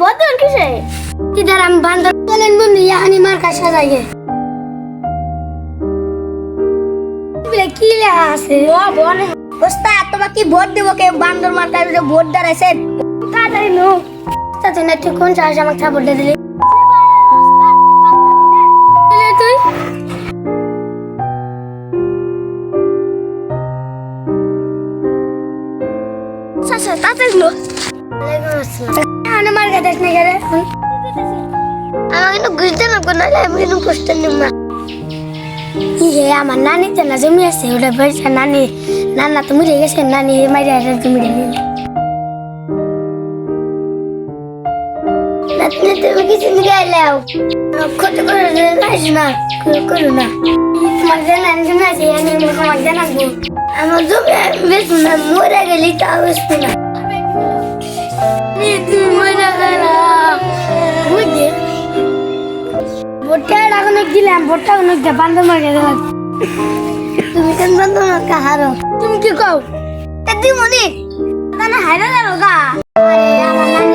বদল কিসে इधर हम बांधर चलन मुन यानी मार का সাজাইয়ে বলে কি লে আছে ও বলে ওস্তাদ তোমাকে কি ভোট দেব কে বান্দর মার্কার যে ভোট দাঁড়াইছে তাড়াতাড়ি নো তা তুই না তুই কোন চাষ আমাকে থাপড় দিয়ে দিলি তুই সাসা তাড়াতাড়ি নো ওয়ালাইকুম আসসালাম আনে মার কা দেখ না করে আমাকে তো গুজতে না কোন না আমি কিন্তু পোস্টার নিব না ইয়ে আমার নানি তো না জমি আছে ওটা পয়সা নানি নানা তুমি রে গেছে নানি মাইরে আসে তুমি রে নাতনি তুমি কিছু নিয়ে লাও কত করে নাইস না করো না তোমার জানা জমি আছে আমি তোমার জানাবো আমার জমি বেশ না মরে গেলি তাও বেশ না তুমি মজা করো বুঝে ভোটটা এখন দিলাম ভোটটা অনেক বান্ধব মার্কে দিলাম তুমি কেন বান্দর মার্কা হারো তুমি কি কও এদি মনি না হাইরা যাবো গা আরে আমার নানি